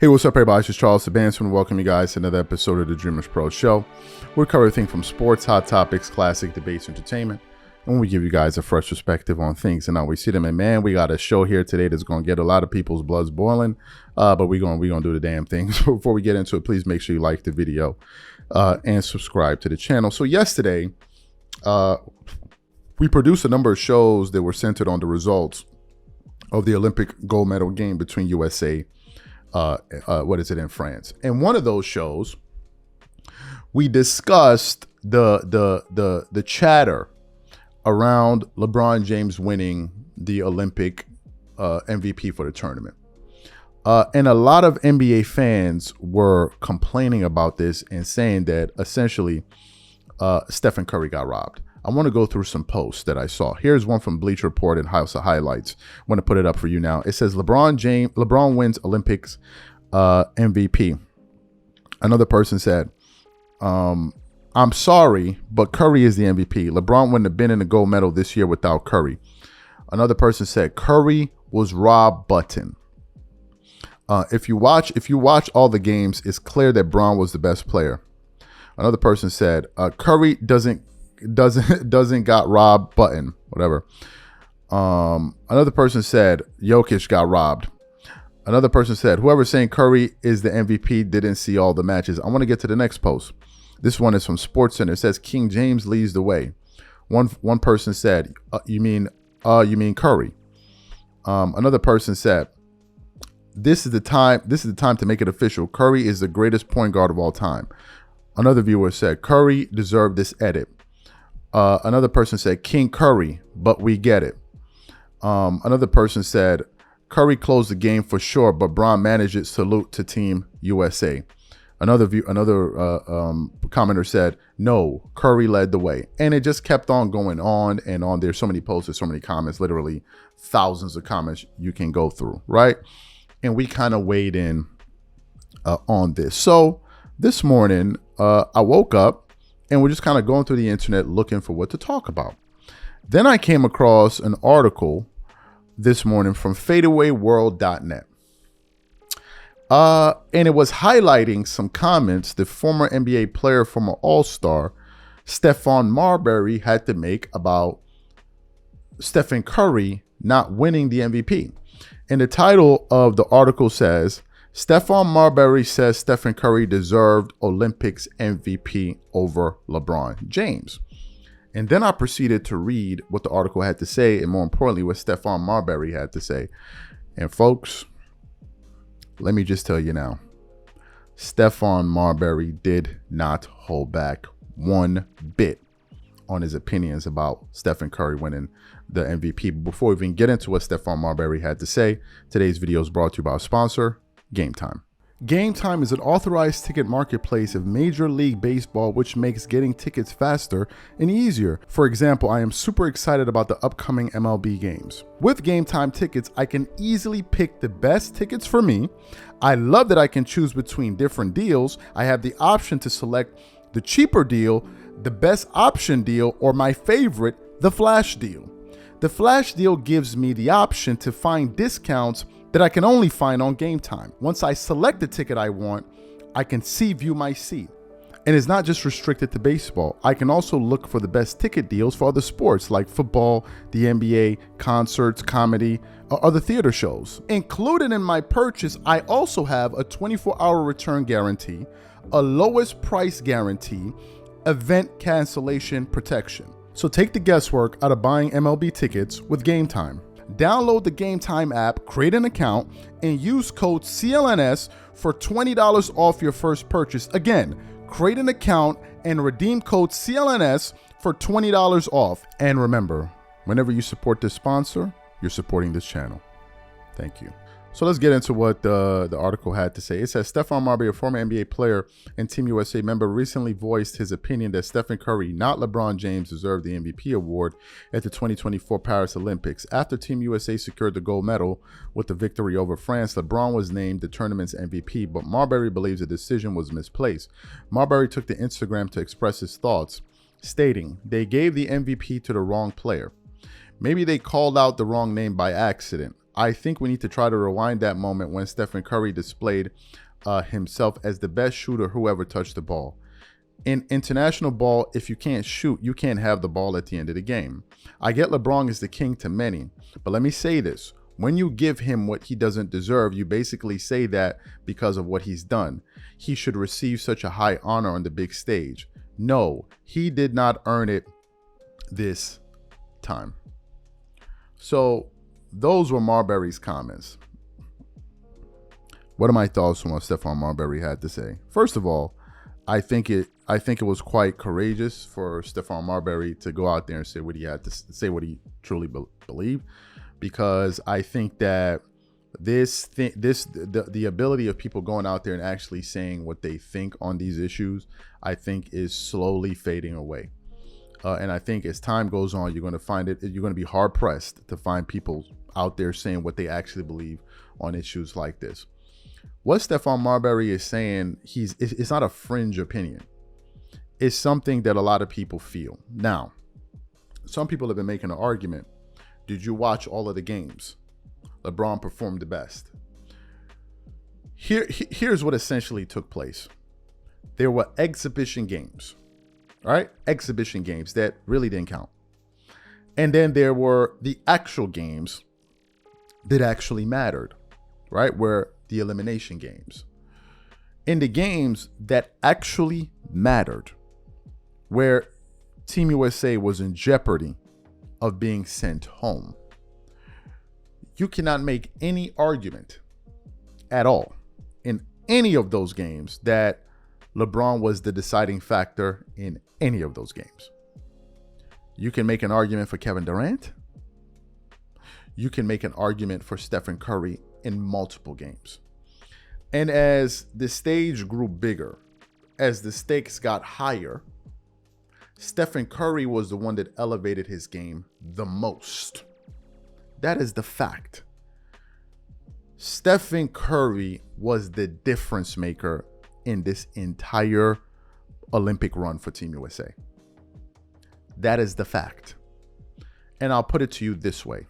Hey, what's up, everybody? It's just Charles Sebastian and welcome you guys to another episode of the Dreamers Pro Show. We cover everything from sports, hot topics, classic debates, entertainment, and we give you guys a fresh perspective on things and how we see them. And man, we got a show here today that's going to get a lot of people's bloods boiling, but we're going to do the damn thing. So before we get into it, please make sure you like the video and subscribe to the channel. So yesterday, we produced a number of shows that were centered on the results of the Olympic gold medal game between USA in France. And one of those shows, we discussed the chatter around LeBron James winning the Olympic MVP for the tournament. And a lot of NBA fans were complaining about this and saying that essentially Stephen Curry got robbed. I want to go through some posts that I saw. Here's one from Bleacher Report and House of Highlights. I want to put it up for you now. It says LeBron wins Olympics MVP. Another person said, I'm sorry, but Curry is the MVP. LeBron wouldn't have been in the gold medal this year without Curry. Another person said Curry was Rob Button. If you watch all the games, it's clear that Bron was the best player. Another person said Curry doesn't got robbed button, whatever. Another person said Jokic got robbed. Another person said whoever's saying Curry is the MVP didn't see all the matches. I want to get to the next post. This one is from SportsCenter. It says King James leads the way. One person said you mean Curry. Another person said this is the time to make it official. Curry is the greatest point guard of all time. Another viewer said Curry deserved this edit. Another person said King Curry, but we get it. Another person said Curry closed the game for sure, but Bron managed it. Salute to Team USA. Another commenter said no, Curry led the way, and it just kept on going on and on. There's so many posts, there's so many comments, literally thousands of comments you can go through, right? And we kind of weighed in on this. So this morning, I woke up. And we're just kind of going through the internet looking for what to talk about. Then I came across an article this morning from fadeawayworld.net. And it was highlighting some comments that former NBA player, former All-Star, Stephon Marbury had to make about Stephen Curry not winning the MVP. And the title of the article says, Stephon Marbury says Stephen Curry deserved Olympics MVP over LeBron James. And then I proceeded to read what the article had to say, and more importantly, what Stephon Marbury had to say. And folks, let me just tell you now, Stephon Marbury did not hold back one bit on his opinions about Stephen Curry winning the MVP. Before we even get into what Stephon Marbury had to say, today's video is brought to you by our sponsor, Game Time. Game Time is an authorized ticket marketplace of Major League Baseball, which makes getting tickets faster and easier. For example, I am super excited about the upcoming MLB games. With Game Time tickets, I can easily pick the best tickets for me. I love that I can choose between different deals. I have the option to select the cheaper deal, the best option deal, or my favorite, the flash deal. The flash deal gives me the option to find discounts that I can only find on Game Time. Once I select the ticket I want, I can view my seat. And it's not just restricted to baseball. I can also look for the best ticket deals for other sports like football, the NBA, concerts, comedy, or other theater shows. Included in my purchase, I also have a 24-hour return guarantee, a lowest price guarantee, event cancellation protection. So take the guesswork out of buying MLB tickets with Game Time. Download the Game Time app, create an account, and use code CLNS for $20 off your first purchase. Again, create an account and redeem code CLNS for $20 off. And remember, whenever you support this sponsor, you're supporting this channel. Thank you. So let's get into what the article had to say. It says Stephon Marbury, a former NBA player and Team USA member, recently voiced his opinion that Stephen Curry, not LeBron James, deserved the MVP award at the 2024 Paris Olympics. After Team USA secured the gold medal with the victory over France, LeBron was named the tournament's MVP, but Marbury believes the decision was misplaced. Marbury took to Instagram to express his thoughts, stating, "They gave the MVP to the wrong player. Maybe they called out the wrong name by accident. I think we need to try to rewind that moment when Stephen Curry displayed himself as the best shooter who ever touched the ball. In international ball, if you can't shoot, you can't have the ball at the end of the game. I get LeBron is the king to many, but let me say this. When you give him what he doesn't deserve, you basically say that because of what he's done. He should receive such a high honor on the big stage. No, he did not earn it this time. So those were Marbury's comments. What are my thoughts on what Stephon Marbury had to say? First of all, I think it was quite courageous for Stephon Marbury to go out there and say what he had to say, what he truly believed, because I think that the ability of people going out there and actually saying what they think on these issues, I think is slowly fading away. And I think as time goes on, you're going to be hard pressed to find people out there saying what they actually believe on issues like this. What Stephon Marbury is saying, it's not a fringe opinion. It's something that a lot of people feel. Now, some people have been making an argument. Did you watch all of the games? LeBron performed the best. Here's what essentially took place. There were exhibition games, right? Exhibition games that really didn't count. And then there were the actual games that actually mattered, right? Where the elimination games. In the games that actually mattered, where Team USA was in jeopardy of being sent home, you cannot make any argument at all in any of those games that LeBron was the deciding factor in any of those games. You can make an argument for Kevin Durant. You can make an argument for Stephen Curry in multiple games. And as the stage grew bigger, as the stakes got higher, Stephen Curry was the one that elevated his game the most. That is the fact. Stephen Curry was the difference maker in this entire Olympic run for Team USA. That is the fact. And I'll put it to you this way.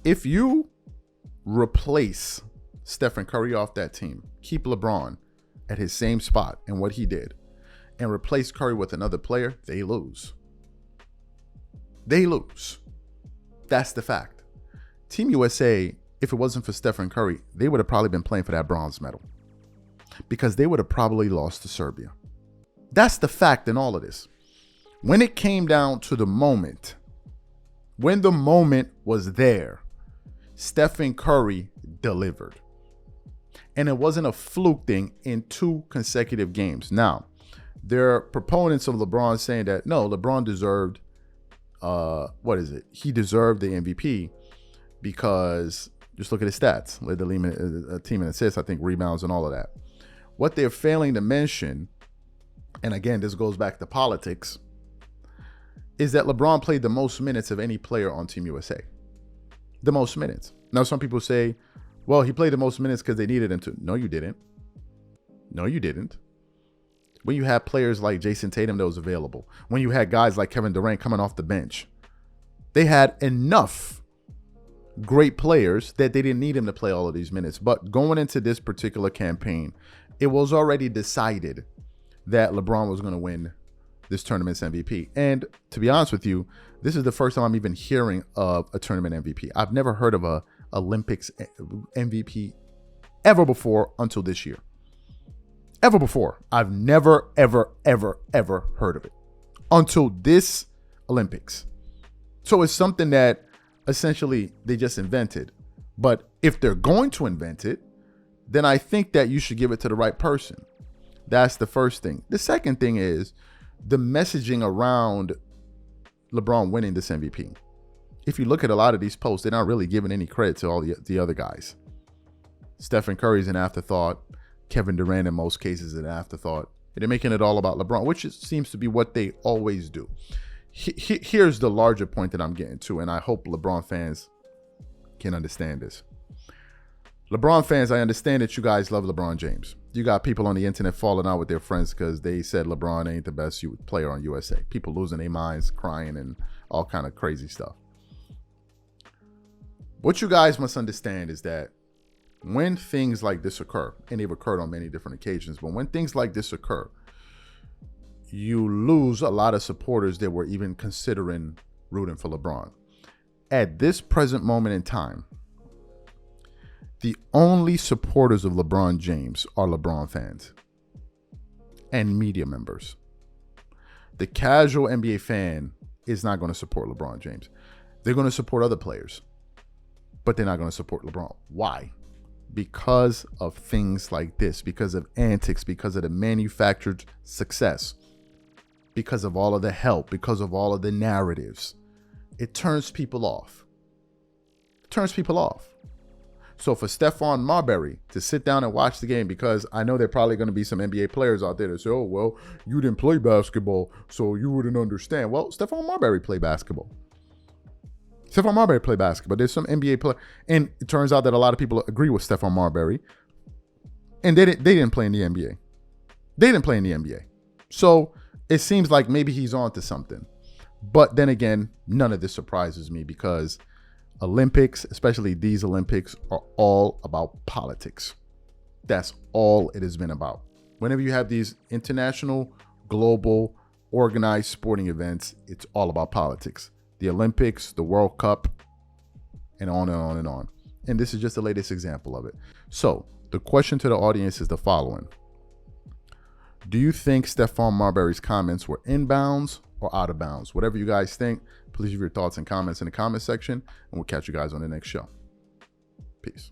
If you replace Stephen Curry off that team, keep LeBron at his same spot and what he did, and replace Curry with another player, they lose. They lose. That's the fact. Team USA, if it wasn't for Stephen Curry, they would have probably been playing for that bronze medal, because they would have probably lost to Serbia. That's the fact in all of this. When it came down to the moment, when the moment was there, Stephen Curry delivered. And it wasn't a fluke thing in 2 consecutive games. Now, there are proponents of LeBron saying that, no, LeBron deserved, he deserved the MVP because just look at his stats. Led the team in assists, I think rebounds and all of that. What they're failing to mention, and again, this goes back to politics, is that LeBron played the most minutes of any player on Team USA. The most minutes. Now, some people say, well, he played the most minutes because they needed him to. No, you didn't. No, you didn't. When you had players like Jason Tatum that was available, when you had guys like Kevin Durant coming off the bench, they had enough great players that they didn't need him to play all of these minutes. But going into this particular campaign, it was already decided that LeBron was going to win this tournament's MVP. And to be honest with you, this is the first time I'm even hearing of a tournament MVP. I've never heard of a Olympics MVP ever before until this year. Ever before. I've never, ever, ever, ever heard of it until this Olympics. So it's something that essentially they just invented. But if they're going to invent it, then I think that you should give it to the right person. That's the first thing. The second thing is the messaging around LeBron winning this MVP. If you look at a lot of these posts, they're not really giving any credit to all the other guys. Stephen Curry's an afterthought. Kevin Durant in most cases an afterthought. And they're making it all about LeBron, which seems to be what they always do. Here's the larger point that I'm getting to, and I hope LeBron fans can understand this. LeBron fans, I understand that you guys love LeBron James. You got people on the internet falling out with their friends because they said LeBron ain't the best player on USA. People losing their minds, crying, and all kind of crazy stuff. What you guys must understand is that when things like this occur, and they've occurred on many different occasions, but when things like this occur, you lose a lot of supporters that were even considering rooting for LeBron. At this present moment in time, the only supporters of LeBron James are LeBron fans and media members. The casual NBA fan is not going to support LeBron James. They're going to support other players, but they're not going to support LeBron. Why? Because of things like this, because of antics, because of the manufactured success, because of all of the help, because of all of the narratives. It turns people off. It turns people off. So for Stephon Marbury to sit down and watch the game, because I know there are probably going to be some NBA players out there that say, oh, well, you didn't play basketball, so you wouldn't understand. Well, Stephon Marbury played basketball. Stephon Marbury played basketball. There's some NBA player. And it turns out that a lot of people agree with Stephon Marbury. And they didn't play in the NBA. They didn't play in the NBA. So it seems like maybe he's on to something. But then again, none of this surprises me because Olympics, especially these Olympics, are all about politics. That's all it has been about. Whenever you have these international, global, organized sporting events, it's all about politics. The Olympics, the World Cup, and on and on and on. And this is just the latest example of it. So the question to the audience is the following. Do you think Stephon Marbury's comments were in bounds or out of bounds? Whatever you guys think, please leave your thoughts and comments in the comment section, and we'll catch you guys on the next show. Peace.